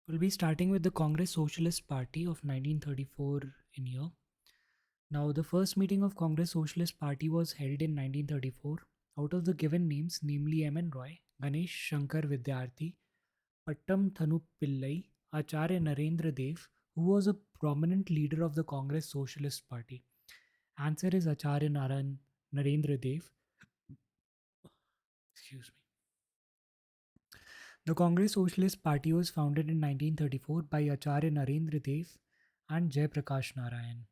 We'll be starting with the Congress Socialist Party of 1934 in here. Now, the first meeting of Congress Socialist Party was held in 1934. Out of the given names, namely M.N. Roy, Ganesh Shankar Vidyarthi, Pattam Thanu Pillai, Acharya Narendra Dev, who was a prominent leader of the Congress Socialist Party. Answer is Acharya Narendra Dev. Excuse me. The Congress Socialist Party was founded in 1934 by Acharya Narendra Dev and Jay Prakash Narayan.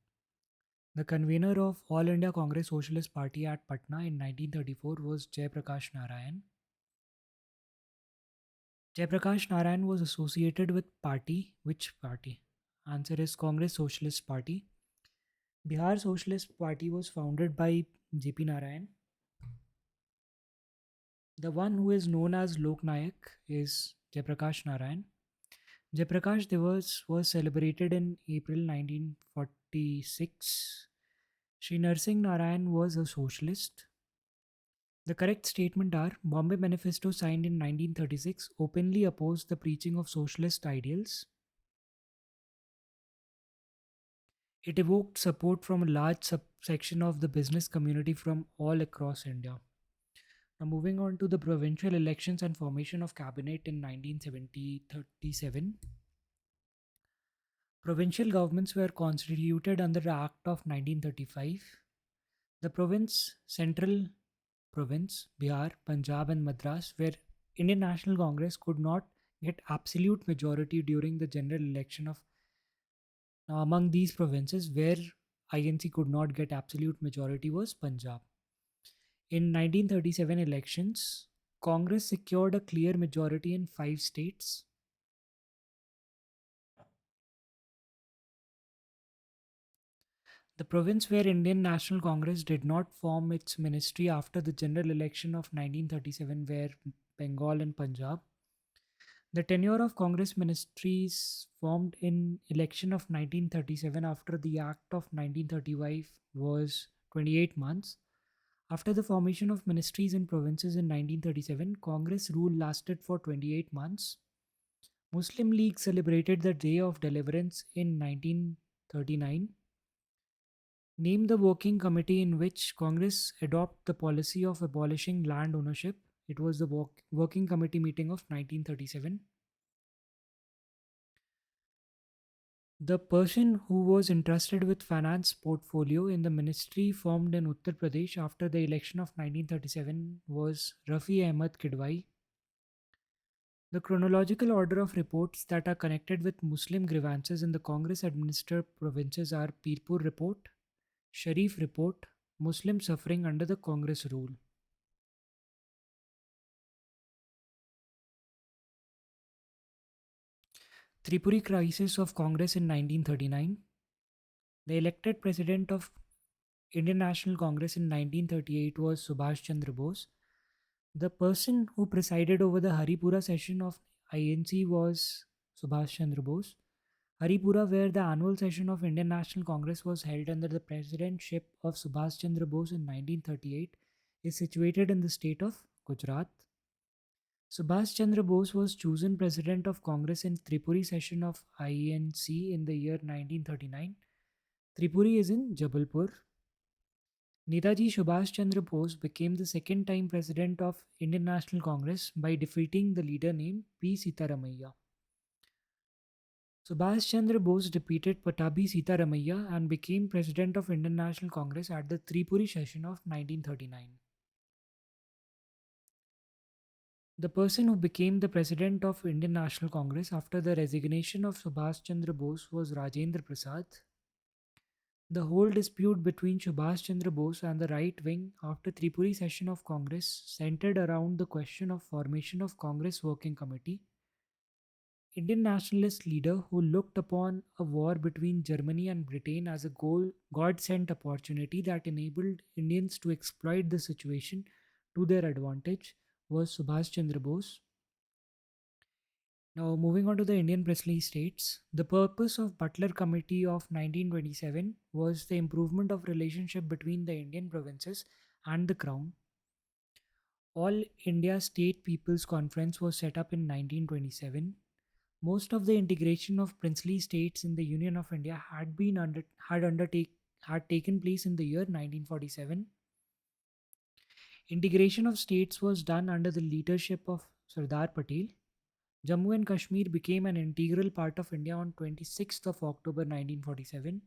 The convener of All India Congress Socialist Party at Patna in 1934 was Jay Prakash Narayan. Jay Prakash Narayan was associated with party. Which party? Answer is Congress Socialist Party. Bihar Socialist Party was founded by JP Narayan. The one who is known as Lok Nayak is Jay Prakash Narayan. Jayaprakash Divas was celebrated in April 1946. Sri Narsingh Narayan was a socialist. The correct statement are Bombay Manifesto signed in 1936 openly opposed the preaching of socialist ideals. It evoked support from a large subsection of the business community from all across India. Now, moving on to the provincial elections and formation of cabinet in 1937. Provincial governments were constituted under the Act of 1935. The central province, Bihar, Punjab, and Madras, where Indian National Congress could not get absolute majority during the general election of. Now, among these provinces, where INC could not get absolute majority was Punjab. In 1937 elections, Congress secured a clear majority in 5 states. The province where Indian National Congress did not form its ministry after the general election of 1937 were Bengal and Punjab. The tenure of Congress ministries formed in election of 1937 after the Act of 1935 was 28 months. After the formation of ministries in provinces in 1937, Congress rule lasted for 28 months. Muslim League celebrated the Day of Deliverance in 1939. Name the working committee in which Congress adopted the policy of abolishing land ownership. It was the working committee meeting of 1937. The person who was entrusted with finance portfolio in the ministry formed in Uttar Pradesh after the election of 1937 was Rafi Ahmad Kidwai. The chronological order of reports that are connected with Muslim grievances in the Congress administered provinces are Pirpur Report, Sharif Report, Muslim suffering under the Congress rule. Tripuri crisis of Congress in 1939. The elected president of Indian National Congress in 1938 was Subhash Chandra Bose. The person who presided over the Haripura session of INC was Subhash Chandra Bose. Haripura, where the annual session of Indian National Congress was held under the presidentship of Subhash Chandra Bose in 1938, is situated in the state of Gujarat. Subhash Chandra Bose was chosen president of Congress in Tripuri session of INC in the year 1939. Tripuri is in Jabalpur. Netaji Subhash Chandra Bose became the second time president of Indian National Congress by defeating the leader named P. Sitaramaiah. Subhash Chandra Bose defeated Patabi Sitaramaiah and became president of Indian National Congress at the Tripuri session of 1939. The person who became the president of Indian National Congress after the resignation of Subhash Chandra Bose was Rajendra Prasad. The whole dispute between Subhash Chandra Bose and the right wing after Tripuri session of Congress centered around the question of formation of Congress Working Committee. Indian nationalist leader who looked upon a war between Germany and Britain as a God-sent opportunity that enabled Indians to exploit the situation to their advantage was Subhash Chandra Bose. Now, moving on to the Indian princely states, the purpose of Butler Committee of 1927 was the improvement of relationship between the Indian provinces and the Crown. All India State People's Conference was set up in 1927. Most of the integration of princely states in the Union of India had taken place in the year 1947. Integration of states was done under the leadership of Sardar Patel. Jammu and Kashmir became an integral part of India on 26th of October 1947.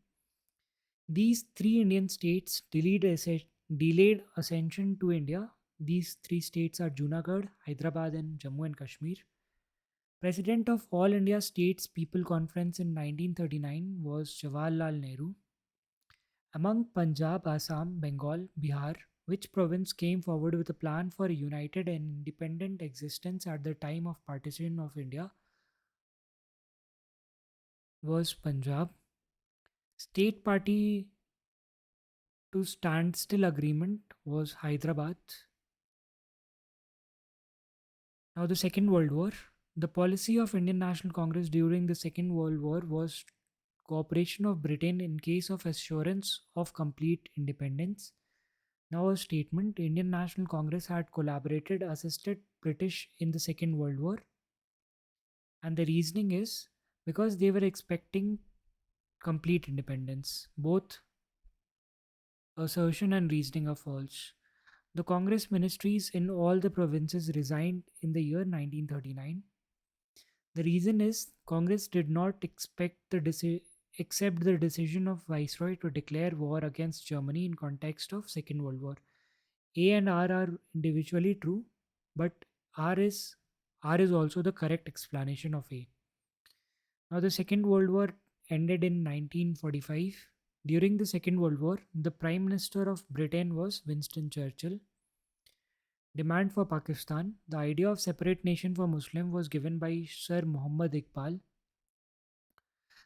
These three Indian states delayed ascension to India. These three states are Junagadh, Hyderabad, and Jammu and Kashmir. President of All India States People Conference in 1939 was Jawaharlal Nehru. Among Punjab, Assam, Bengal, Bihar, which province came forward with a plan for a united and independent existence at the time of partition of India was Punjab. State party to standstill agreement was Hyderabad. Now, the Second World War. The policy of Indian National Congress during the Second World War was cooperation of Britain in case of assurance of complete independence. Now, a statement: Indian National Congress had collaborated, assisted British in the Second World War, and the reasoning is because they were expecting complete independence. Both assertion and reasoning are false. The Congress ministries in all the provinces resigned in the year 1939. The reason is Congress did not accept the decision of Viceroy to declare war against Germany in context of Second World War. A and R are individually true, but R is R is also the correct explanation of A. Now the Second World War ended in 1945. During the Second World War, the Prime Minister of Britain was Winston Churchill. Demand for Pakistan. The idea of separate nation for Muslim was given by Sir Muhammad Iqbal.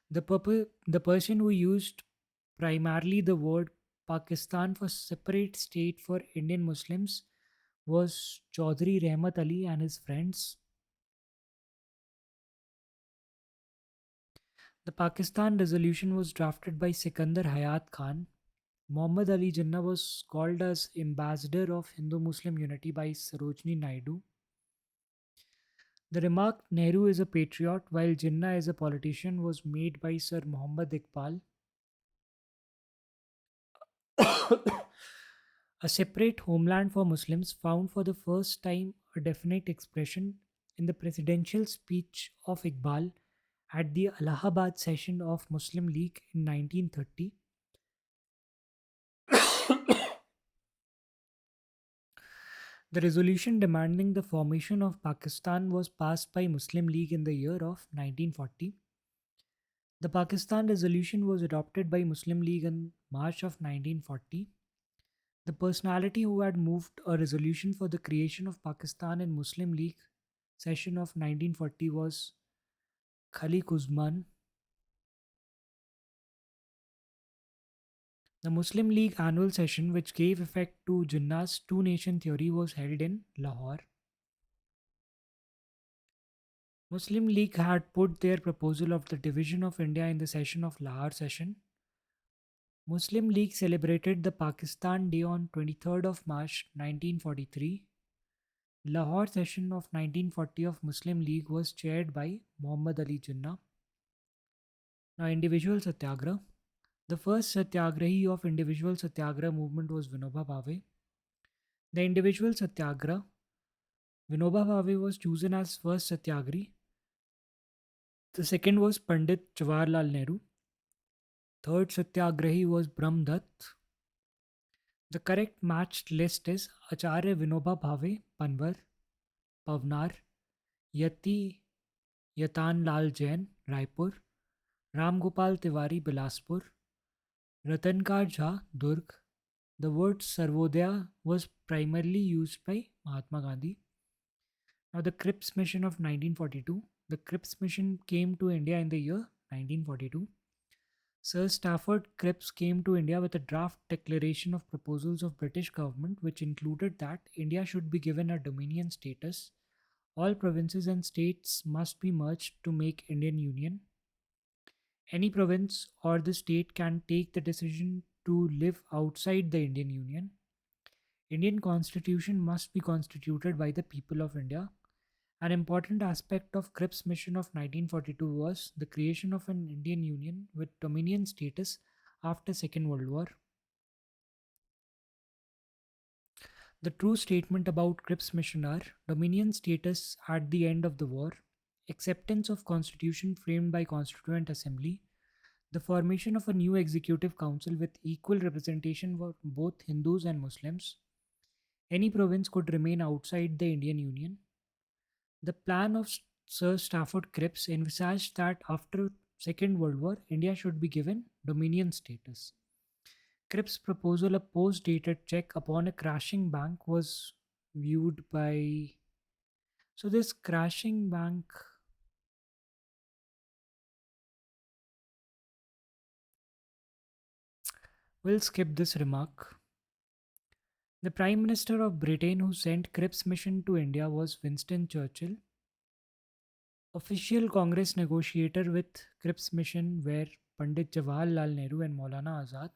The person who used primarily the word Pakistan for separate state for Indian Muslims was Chaudhry Rehmat Ali and his friends. The Pakistan resolution was drafted by Sikandar Hayat Khan. Muhammad Ali Jinnah was called as ambassador of Hindu Muslim unity by Sarojini Naidu. The remark Nehru is a patriot while Jinnah is a politician was made by Sir Muhammad Iqbal. A separate homeland for Muslims found for the first time a definite expression in the presidential speech of Iqbal at the Allahabad session of Muslim League in 1930. The resolution demanding the formation of Pakistan was passed by Muslim League in the year of 1940. The Pakistan resolution was adopted by Muslim League in March of 1940. The personality who had moved a resolution for the creation of Pakistan in Muslim League session of 1940 was Khalik Uzman. The Muslim League annual session, which gave effect to Jinnah's two nation theory, was held in Lahore. Muslim League had put their proposal of the division of India in the session of Lahore session. Muslim League celebrated the Pakistan Day on 23rd of March 1943. Lahore session of 1940 of Muslim League was chaired by Muhammad Ali Jinnah. Now, individual Satyagraha. The first Satyagrahi of individual Satyagraha movement was Vinoba Bhave. The individual Satyagraha, Vinoba Bhave was chosen as first Satyagrahi. The second was Pandit Jawaharlal Nehru. Third Satyagrahi was Brahm Dutt. The correct matched list is Acharya Vinoba Bhave, Panvar, Pavnar, Yati Yatan Lal Jain, Raipur, Ram Gopal Tiwari, Bilaspur, Ratankar Jha, Durg. The word Sarvodaya was primarily used by Mahatma Gandhi. Now, the Cripps mission of 1942. The Cripps mission came to India in the year 1942. Sir Stafford Cripps came to India with a draft declaration of proposals of British government which included that India should be given a dominion status. All provinces and states must be merged to make Indian Union. Any province or the state can take the decision to live outside the Indian Union. Indian constitution must be constituted by the people of India An important aspect of Cripps' mission of 1942 was the creation of an Indian Union with dominion status after Second World War. The true statement about Cripps' mission are dominion status at the end of the war, acceptance of constitution framed by Constituent Assembly, the formation of a new executive council with equal representation for both Hindus and Muslims. Any province could remain outside the Indian Union. The plan of Sir Stafford Cripps envisaged that after Second World War, India should be given dominion status. Cripps' proposal, a post-dated check upon a crashing bank, was viewed by. So this crashing bank. We'll skip this remark. The Prime Minister of Britain who sent Cripps' mission to India was Winston Churchill. Official Congress negotiator with Cripps' mission were Pandit Jawaharlal Nehru and Maulana Azad.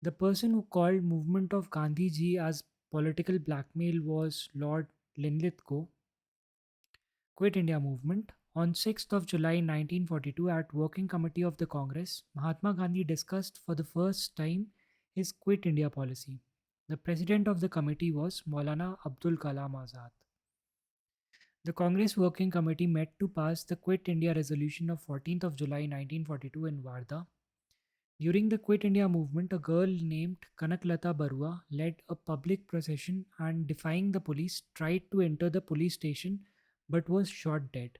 The person who called movement of Gandhi ji as political blackmail was Lord Linlithgow. Quit India movement. On 6th of July 1942 at Working Committee of the Congress, Mahatma Gandhi discussed for the first time his Quit India policy. The president of the committee was Maulana Abdul Kalam Azad. The Congress Working Committee met to pass the Quit India resolution of 14th of July 1942 in Wardha. During the Quit India movement, a girl named Kanaklata Barua led a public procession and, defying the police, tried to enter the police station but was shot dead.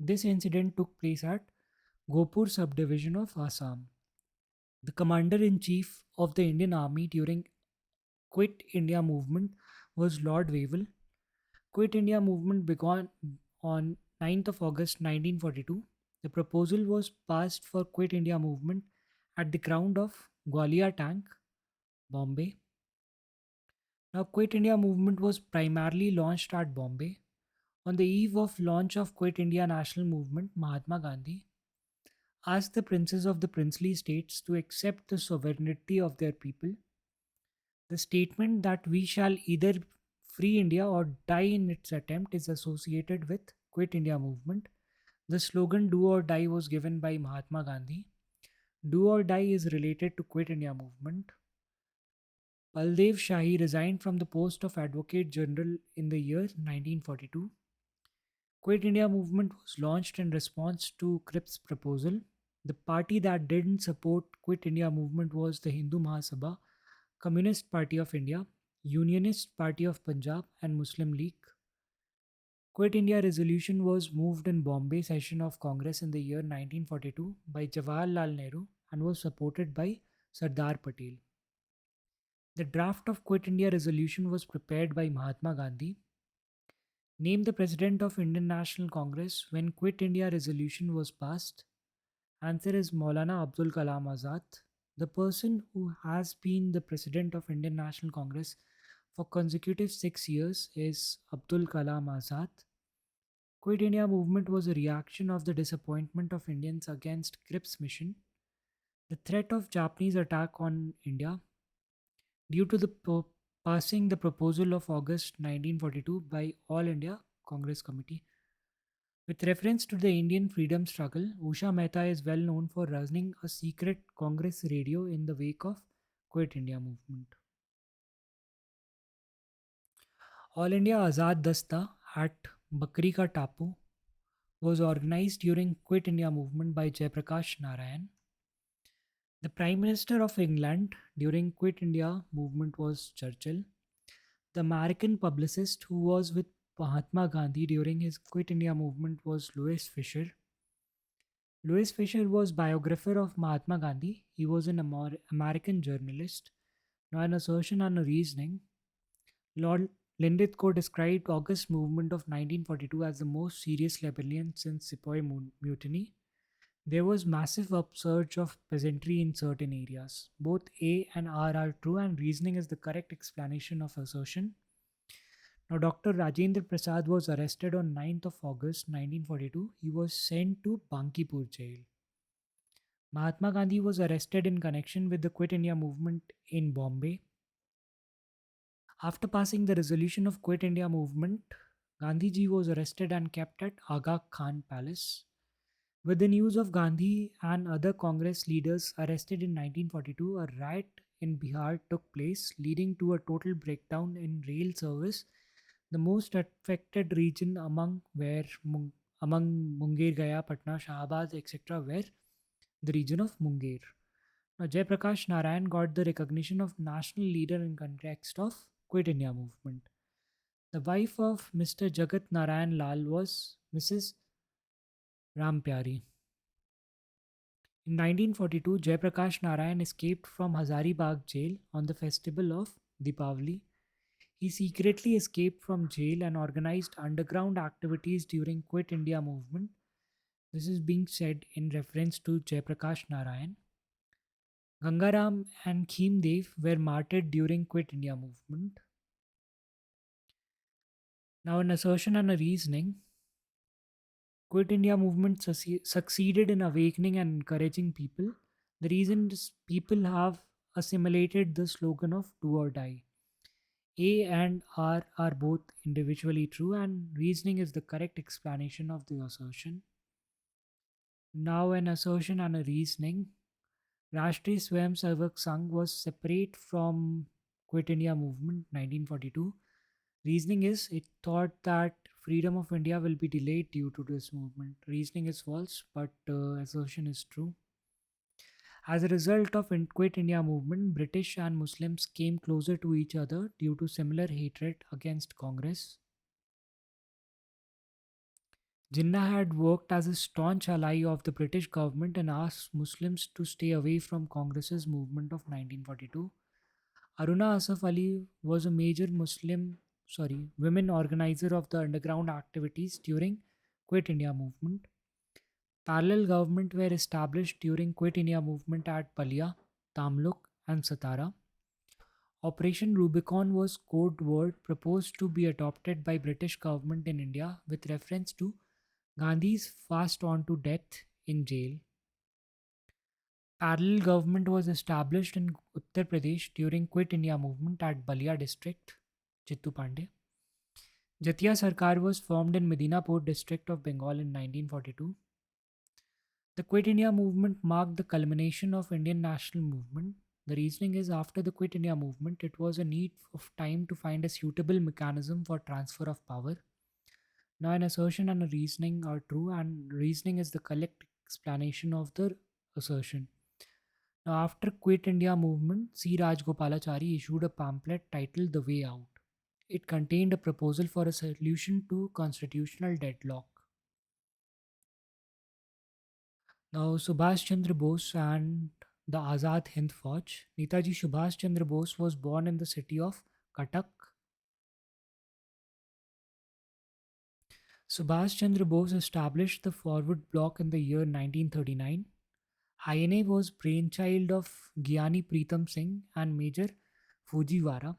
This incident took place at Gopur subdivision of Assam. The commander in chief of the Indian Army during Quit India movement was Lord Wavell. Quit India movement began on 9th of August 1942. The proposal was passed for Quit India movement at the ground of Gwalior Tank, Bombay. Now, Quit India movement was primarily launched at Bombay. On the eve of launch of Quit India National Movement, Mahatma Gandhi asked the princes of the princely states to accept the sovereignty of their people. The statement that we shall either free India or die in its attempt is associated with Quit India movement. The slogan Do or Die was given by Mahatma Gandhi. Do or Die is related to Quit India movement. Baldev Shahi resigned from the post of Advocate General in the year 1942. Quit India movement was launched in response to Cripps' proposal. The party that didn't support Quit India movement was the Hindu Mahasabha, Communist Party of India, Unionist Party of Punjab, and Muslim League. Quit India resolution was moved in Bombay session of Congress in the year 1942 by Jawaharlal Nehru and was supported by Sardar Patel. The draft of Quit India resolution was prepared by Mahatma Gandhi. Named the President of Indian National Congress when Quit India resolution was passed. Answer is Maulana Abdul Kalam Azad. The person who has been the President of Indian National Congress for consecutive 6 years is Abdul Kalam Azad. Quit India movement was a reaction of the disappointment of Indians against Cripps' mission, the threat of Japanese attack on India due to the passing the proposal of August 1942 by All India Congress Committee. With reference to the Indian freedom struggle, Usha Mehta is well known for running a secret Congress radio in the wake of Quit India movement. All India Azad Dasta at Bakri Ka Tapu was organized during Quit India movement by Jayaprakash Narayan. The Prime Minister of England during Quit India movement was Churchill. The American publicist who was with Mahatma Gandhi during his Quit India movement was Louis Fisher. Louis Fisher was biographer of Mahatma Gandhi. He was an American journalist. Now, an assertion and a reasoning. Lord Linlithgow described August movement of 1942 as the most serious rebellion since Sepoy Mutiny. There was massive upsurge of peasantry in certain areas. Both A and R are true, and reasoning is the correct explanation of assertion. Now, Dr. Rajendra Prasad was arrested on 9th of August 1942. He was sent to Bankipur jail. Mahatma Gandhi was arrested in connection with the Quit India movement in Bombay. After passing the resolution of Quit India movement, Gandhiji was arrested and kept at Aga Khan Palace. With the news of Gandhi and other Congress leaders arrested in 1942, a riot in Bihar took place, leading to a total breakdown in rail service. The most affected region among Munger, Gaya, Patna, Shahabad, etc., were the region of Munger. Now, Jayaprakash Narayan got the recognition of national leader in context of Quit India movement. The wife of Mr. Jagat Narayan Lal was Mrs. Rampyari. In 1942, Jayaprakash Narayan escaped from Hazaribagh jail on the festival of Deepavali. He secretly escaped from jail and organized underground activities during Quit India movement. This is being said in reference to Jayaprakash Narayan. Gangaram and Kheemdev were martyred during Quit India movement. Now, an assertion and a reasoning. Quit India movement succeeded in awakening and encouraging people. The reason is people have assimilated the slogan of do or die. A and R are both individually true, and reasoning is the correct explanation of the assertion. Now, an assertion and a reasoning. Rashtriya Swayamsevak Sangh was separate from Quit India movement 1942. Reasoning is it thought that freedom of India will be delayed due to this movement. Reasoning is false, but assertion is true. As a result of Quit India movement, British and Muslims came closer to each other due to similar hatred against Congress. Jinnah had worked as a staunch ally of the British government and asked Muslims to stay away from Congress's movement of 1942. Aruna Asaf Ali was a major women organizer of the underground activities during Quit India movement. Parallel government were established during Quit India movement at Palia, Tamluk and Satara. Operation Rubicon was code word proposed to be adopted by British government in India with reference to Gandhi's fast on to death in jail. Parallel government was established in Uttar Pradesh during Quit India movement at Balia district, Chittu Pandey. Jatiya Sarkar was formed in Medinapur district of Bengal in 1942. The Quit India movement marked the culmination of Indian national movement. The reasoning is after the Quit India movement, it was a need of time to find a suitable mechanism for transfer of power. Now, an assertion and a reasoning are true, and reasoning is the correct explanation of the assertion. Now, after Quit India movement, C. Rajgopalachari issued a pamphlet titled The Way Out. It contained a proposal for a solution to constitutional deadlock. Now, Subhash Chandra Bose and the Azad Hind Fauj. Netaji Subhash Chandra Bose was born in the city of Cuttack. Subhash Chandra Bose established the Forward Bloc in the year 1939. INA was brainchild of Gyani Pritam Singh and Major Fujiwara.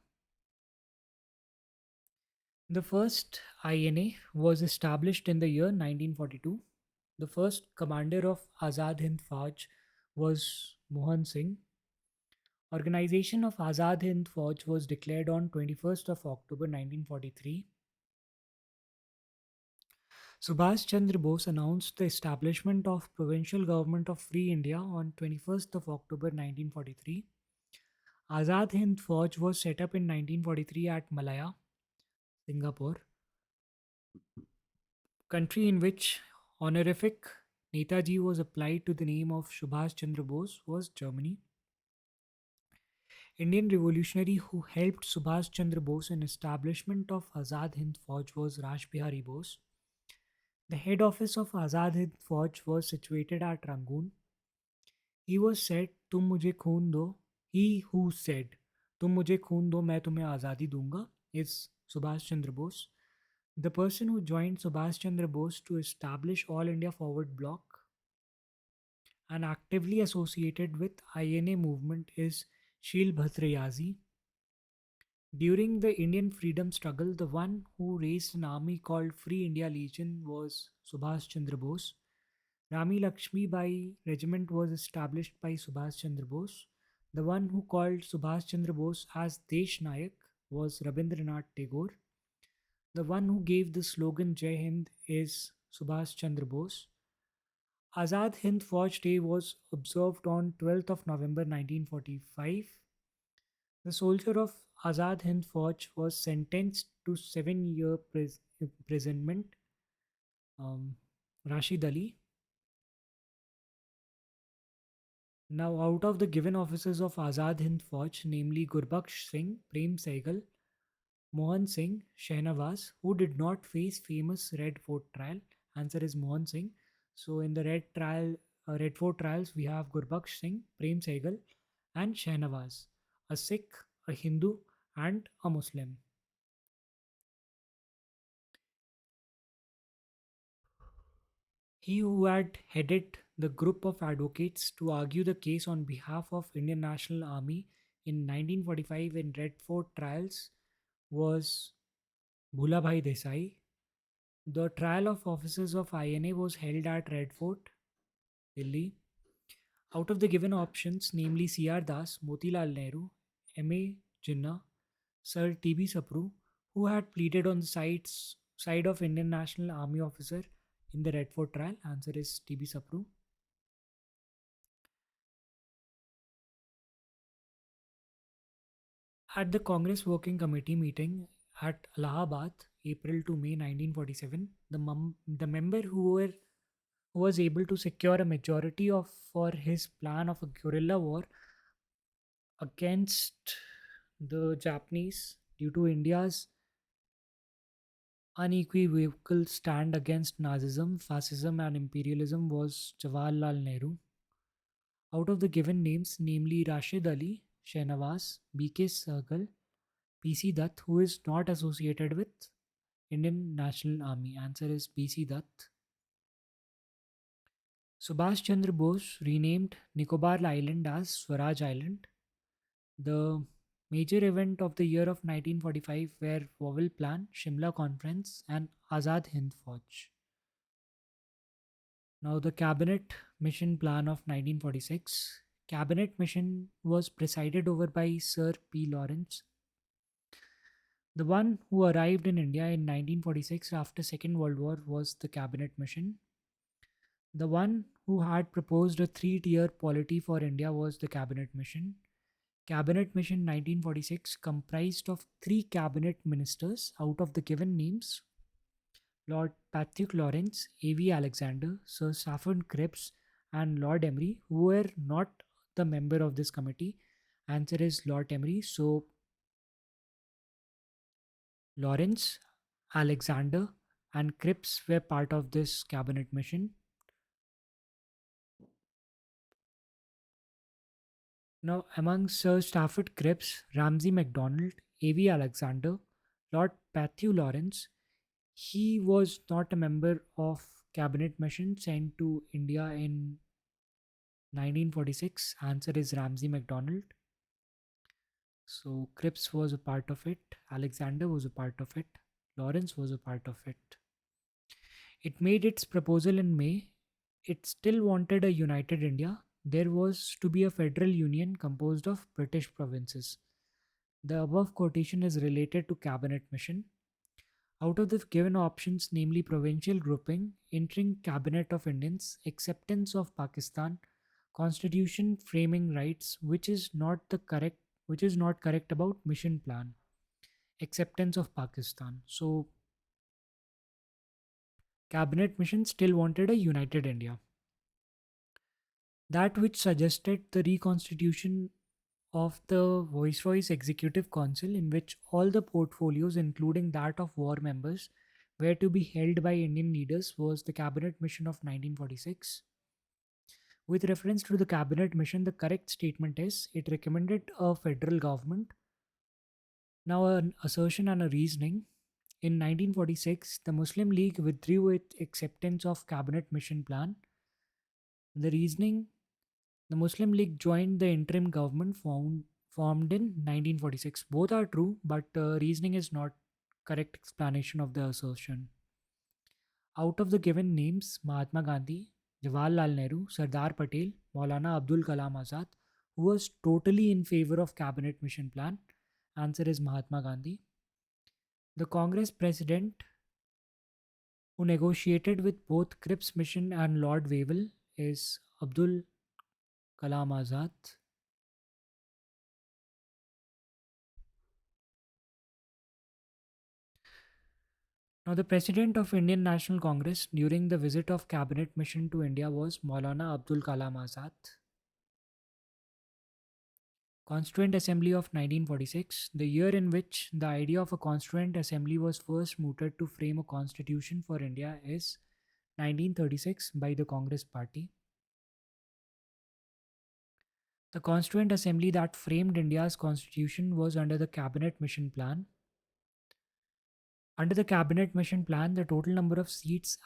The first INA was established in the year 1942. The first commander of Azad Hind Fauj was Mohan Singh. Organization of Azad Hind Fauj was declared on 21st of October 1943. Subhash Chandra Bose announced the establishment of Provincial Government of Free India on 21st of October 1943. Azad Hind Fauj was set up in 1943 at Malaya, Singapore, country in which honorific Netaji was applied to the name of Subhash Chandra Bose was Germany. Indian revolutionary who helped Subhash Chandra Bose in establishment of Azad Hind Fauj was Raj Bihari Bose. The head office of Azad Hind Fauj was situated at Rangoon. He was said, "तुम मुझे खून दो." He who said, "तुम मुझे खून दो, मैं तुम्हें आज़ादी दूंगा," is Subhash Chandra Bose. The person who joined Subhash Chandra Bose to establish All India Forward Bloc and actively associated with INA movement is Shil Bhatrayazi. During the Indian freedom struggle, the one who raised an army called Free India Legion was Subhash Chandra Bose. Rami Lakshmi Bai regiment was established by Subhash Chandra Bose. The one who called Subhash Chandra Bose as Desh Nayak was Rabindranath Tagore. The one who gave the slogan Jai Hind is Subhash Chandra Bose. Azad Hind Fauj Day was observed on 12th of November 1945. The soldier of Azad Hind Fauj was sentenced to 7-year imprisonment. Rashid Ali. Now, out of the given officers of Azad Hind Fauj, namely Gurbaksh Singh, Prem Sehgal, Mohan Singh, Shehnawaz, who did not face famous Red Fort trial. Answer is Mohan Singh. So in the Red Fort trials, we have Gurbaksh Singh, Prem Sehgal, and Shehnawaz, a Sikh, a Hindu, and a Muslim. He who had headed the group of advocates to argue the case on behalf of Indian National Army in 1945 in Red Fort trials was Bhulabhai Desai. The trial of officers of INA was held at Red Fort, Delhi. Out of the given options, namely C.R. Das, Motilal Nehru, M.A. Jinnah, Sir T.B. Sapru, who had pleaded on the side of Indian National Army officer in the Red Fort trial, answer is T.B. Sapru. At the Congress Working Committee meeting at Allahabad, April to May 1947, the member who was able to secure a majority for his plan of a guerrilla war against the Japanese due to India's unequivocal stand against Nazism, fascism, and imperialism was Jawaharlal Nehru. Out of the given names, namely Rashid Ali, Shehnawaz, B.K. Sahgal, P.C. Dutt, who is not associated with Indian National Army. Answer is P.C. Dutt. Subhash Chandra Bose renamed Nicobar Island as Swaraj Island. The major event of the year of 1945 were Wavell Plan, Shimla Conference, and Azad Hind Fauj. Now, the Cabinet Mission Plan of 1946. Cabinet Mission was presided over by Sir P. Lawrence, the one who arrived in India in 1946 after Second World War was the Cabinet Mission. The one who had proposed a three-tier polity for India was the Cabinet Mission. Cabinet Mission 1946 comprised of three cabinet ministers out of the given names: Lord Patrick Lawrence, A.V. Alexander, Sir Stafford Cripps, and Lord Emery, who were not the member of this committee. Answer is Lord Emery. So Lawrence, Alexander, and Cripps were part of this cabinet mission. Now, among Sir Stafford Cripps, Ramsay MacDonald, A.V. Alexander, Lord Matthew Lawrence, he was not a member of cabinet mission sent to India in 1946. Answer is Ramsay MacDonald. So Cripps was a part of it, Alexander was a part of it, Lawrence was a part of it. It made its proposal in May. It still wanted a united India. There was to be a federal union composed of British provinces. The above quotation is related to cabinet mission. Out of the given options, namely provincial grouping, entering cabinet of Indians, acceptance of Pakistan, constitution framing rights, which is not correct about mission plan, acceptance of Pakistan. So cabinet mission still wanted a united India. That which suggested the reconstitution of the Viceroy's Executive Council, in which all the portfolios, including that of war members, were to be held by Indian leaders, was the Cabinet Mission of 1946. With reference to the Cabinet Mission, the correct statement is it recommended a federal government. Now, an assertion and a reasoning. In 1946, the Muslim League withdrew its acceptance of Cabinet Mission plan. The reasoning: the Muslim League joined the interim government formed in 1946. Both are true, but reasoning is not correct explanation of the assertion. Out of the given names, Mahatma Gandhi, Jawaharlal Nehru, Sardar Patel, Maulana Abdul Kalam Azad, who was totally in favor of cabinet mission plan. Answer is Mahatma Gandhi. The Congress president who negotiated with both Cripps Mission and Lord Wavell is Abdul Kalam Azad. Now, the president of Indian National Congress during the visit of cabinet mission to India was Maulana Abdul Kalam Azad. Constituent Assembly of 1946, the year in which the idea of a Constituent Assembly was first mooted to frame a constitution for India, is 1936 by the Congress Party. The Constituent Assembly that framed India's constitution was under the Cabinet Mission Plan. Under the Cabinet Mission Plan, the total number of seats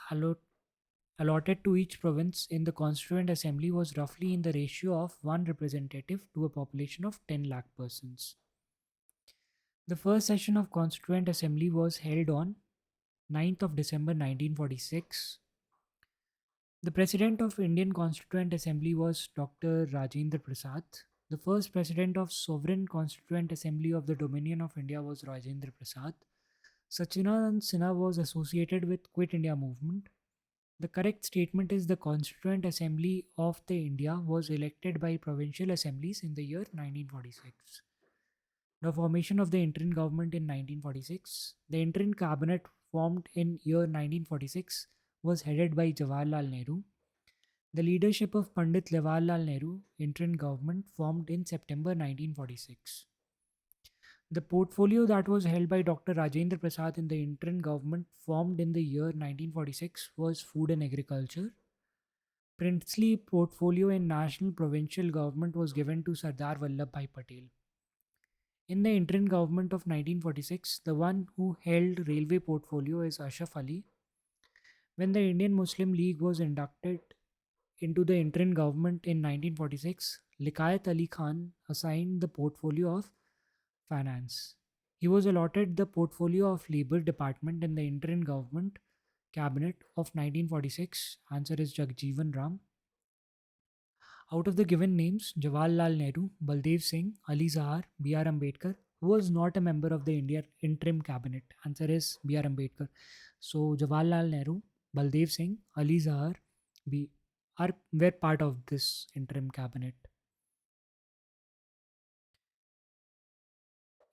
allotted to each province in the Constituent Assembly was roughly in the ratio of one representative to a population of 10 lakh persons. The first session of Constituent Assembly was held on 9th of December 1946. The President of Indian Constituent Assembly was Dr. Rajendra Prasad. The first President of Sovereign Constituent Assembly of the Dominion of India was Rajendra Prasad. Sachinanand Sinha was associated with Quit India movement. The correct statement is the Constituent Assembly of the India was elected by provincial assemblies in the year 1946. The formation of the interim government in 1946. The interim cabinet formed in year 1946 was headed by Jawaharlal Nehru. The leadership of Pandit Jawaharlal Nehru interim government formed in September 1946. The portfolio that was held by Dr. Rajendra Prasad in the interim government formed in the year 1946 was food and agriculture. Princely portfolio in national provincial government was given to Sardar Vallabhbhai Patel. In the interim government of 1946, the one who held railway portfolio is Ashraf Ali. When the Indian Muslim League was inducted into the interim government in 1946, Likayat Ali Khan assigned the portfolio of finance. He was allotted the portfolio of Labour Department in the interim government cabinet of 1946. Answer is Jagjeevan Ram. Out of the given names, Jawaharlal Nehru, Baldev Singh, Ali Zahar, B.R. Ambedkar, who was not a member of the India interim cabinet. Answer is B.R. Ambedkar. So Jawaharlal Nehru, Baldev Singh, Ali Zahar, B are were part of this interim cabinet.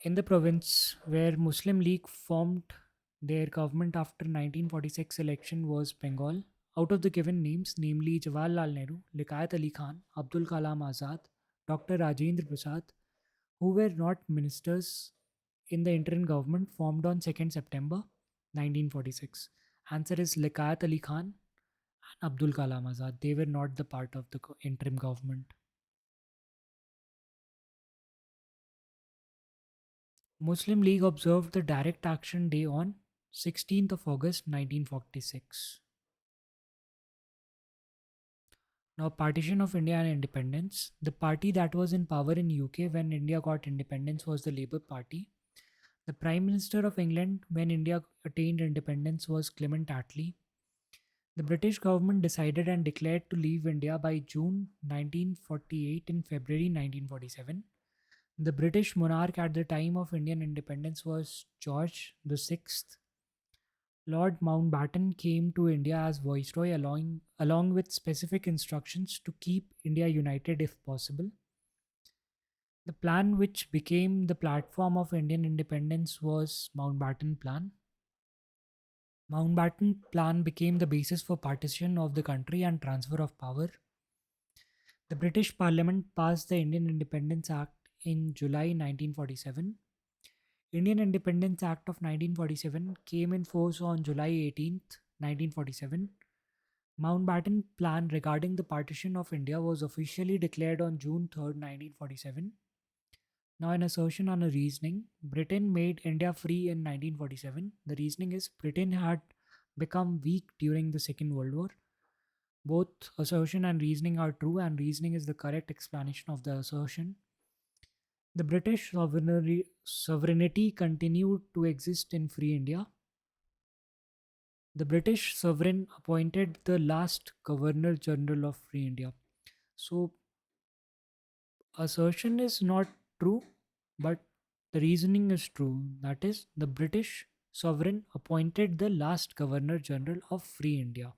In the province where Muslim League formed their government after 1946 election was Bengal. Out of the given names, namely Jawaharlal Nehru, Likayat Ali Khan, Abdul Kalam Azad, Dr. Rajendra Prasad, who were not ministers in the interim government formed on 2nd September 1946. Answer is Likayat Ali Khan and Abdul Kalam Azad. They were not the part of the interim government. Muslim League observed the Direct Action Day on 16th of August 1946. Now, partition of India and independence. The party that was in power in UK when India got independence was the Labour Party. The Prime Minister of England when India attained independence was Clement Attlee. The British government decided and declared to leave India by June 1948 and February 1947. The British monarch at the time of Indian independence was George VI. Lord Mountbatten came to India as Viceroy along with specific instructions to keep India united if possible. The plan which became the platform of Indian independence was Mountbatten Plan. Mountbatten Plan became the basis for partition of the country and transfer of power. The British Parliament passed the Indian Independence Act in July 1947. Indian Independence Act of 1947 came in force on July 18th, 1947. Mountbatten Plan regarding the partition of India was officially declared on June 3rd, 1947. Now, an assertion on a reasoning, Britain made India free in 1947. The reasoning is Britain had become weak during the Second World War. Both assertion and reasoning are true, and reasoning is the correct explanation of the assertion. The British sovereignty continued to exist in Free India. The British sovereign appointed the last Governor General of Free India. So, assertion is not true, but the reasoning is true. That is, the British sovereign appointed the last Governor General of Free India.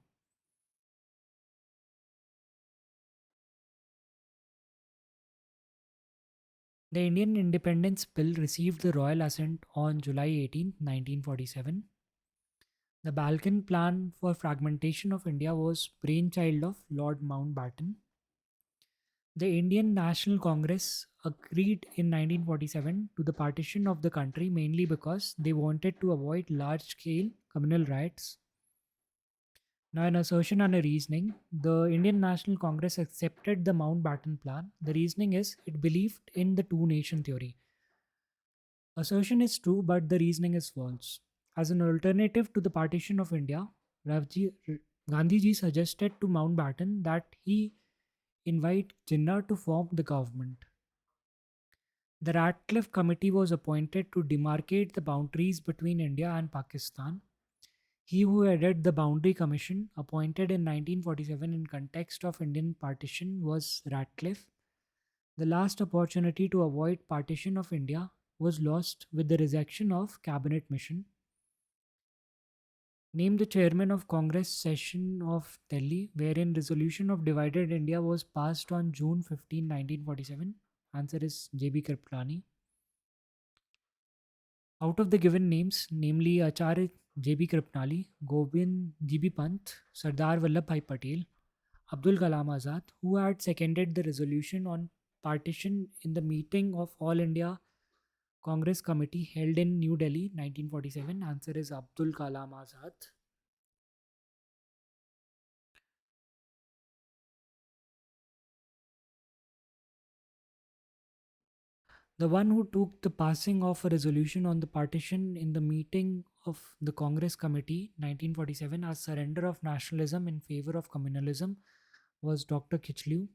The Indian Independence Bill received the royal assent on July 18, 1947. The Balkan Plan for fragmentation of India was brainchild of Lord Mountbatten. The Indian National Congress agreed in 1947 to the partition of the country mainly because they wanted to avoid large scale communal riots. Now, an assertion and a reasoning. The Indian National Congress accepted the Mountbatten Plan. The reasoning is it believed in the two nation theory. Assertion is true, but the reasoning is false. As an alternative to the partition of India, Gandhiji suggested to Mountbatten that he invite Jinnah to form the government. The Radcliffe Committee was appointed to demarcate the boundaries between India and Pakistan. He who headed the Boundary Commission, appointed in 1947 in context of Indian partition, was Radcliffe. The last opportunity to avoid partition of India was lost with the rejection of cabinet mission. Name the chairman of Congress session of Delhi, wherein resolution of divided India was passed on June 15, 1947. Answer is J.B. Kripalani. Out of the given names, namely Acharya J.B. Kripalani, Gobind G.B. Pant, Sardar Vallabhbhai Patel, Abdul Kalam Azad, who had seconded the resolution on partition in the meeting of All India Congress Committee held in New Delhi 1947. Answer is Abdul Kalam Azad. The one who took the passing of a resolution on the partition in the meeting of the Congress Committee 1947 as surrender of nationalism in favor of communalism was Dr. Kichlew.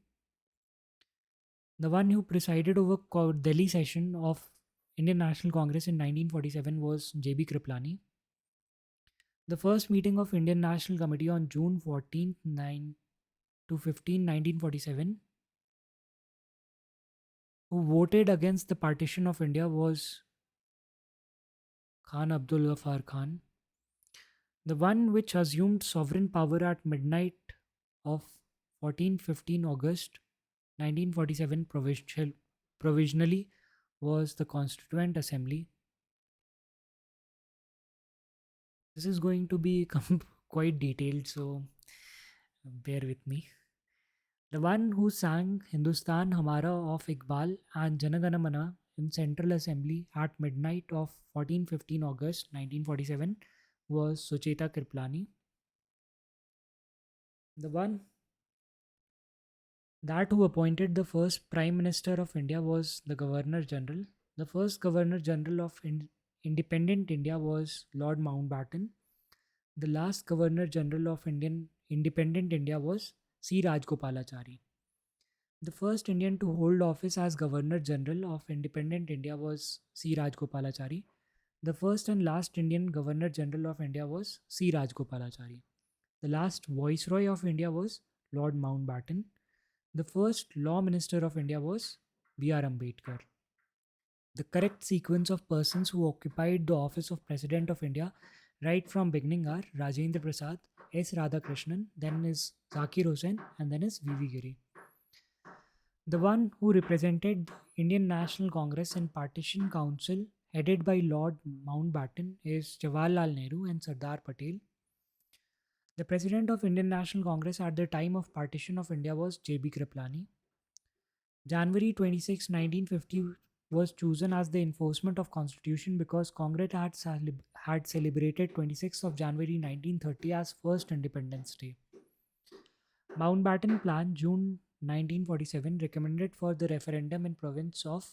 The one who presided over Delhi session of Indian National Congress in 1947 was J.B. Kripalani. The first meeting of Indian National Committee on June 14th, 15, 1947, who voted against the partition of India was Khan Abdul Ghaffar Khan. The one which assumed sovereign power at midnight of 14-15 August 1947 provisionally was the Constituent Assembly. This is going to be quite detailed, so bear with me. The one who sang Hindustan Hamara of Iqbal and Janagana Mana in Central Assembly at midnight of 14-15 August 1947 was Sucheta Kriplani. The one that who appointed the first Prime Minister of India was the Governor General. The first Governor General of independent India was Lord Mountbatten. The last Governor General of Independent India was C. Rajgopalachari. The first Indian to hold office as Governor General of Independent India was C. Rajgopalachari. The first and last Indian Governor General of India was C. Rajgopalachari. The last Viceroy of India was Lord Mountbatten. The first Law Minister of India was B.R. Ambedkar. The correct sequence of persons who occupied the office of President of India right from beginning are Rajendra Prasad, S. Radhakrishnan, then is Zakir Hussain, and then is V.V. Giri. The one who represented the Indian National Congress in Partition Council, headed by Lord Mountbatten, is Jawaharlal Nehru and Sardar Patel. The President of Indian National Congress at the time of partition of India was J.B. Kripalani. January 26, 1950 was chosen as the enforcement of constitution because Congress had celebrated 26th of January 1930 as first Independence Day. Mountbatten Plan, June 1947, recommended for the referendum in province of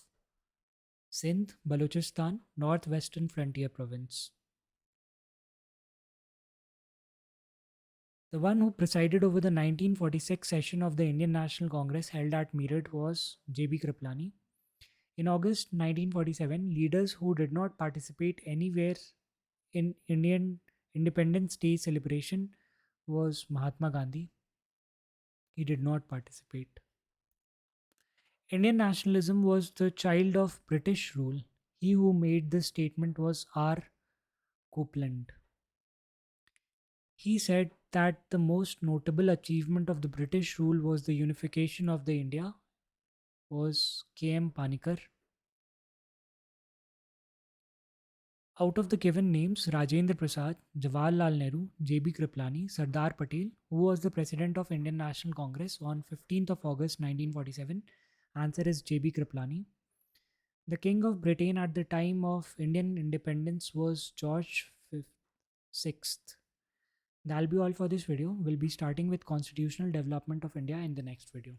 Sindh, Balochistan, Northwestern Frontier Province. The one who presided over the 1946 session of the Indian National Congress held at Meerut was J.B. Kripalani. In August 1947, leaders who did not participate anywhere in Indian Independence Day celebration was Mahatma Gandhi. He did not participate. Indian nationalism was the child of British rule. He who made this statement was R. Copeland. He said that the most notable achievement of the British rule was the unification of the India was K.M. Panikkar. Out of the given names, Rajendra Prasad, Jawaharlal Nehru, J.B. Kriplani, Sardar Patel, who was the president of Indian National Congress on 15th of August 1947, answer is J.B. Kriplani. The King of Britain at the time of Indian independence was George VI. That'll be all for this video. We'll be starting with constitutional development of India in the next video.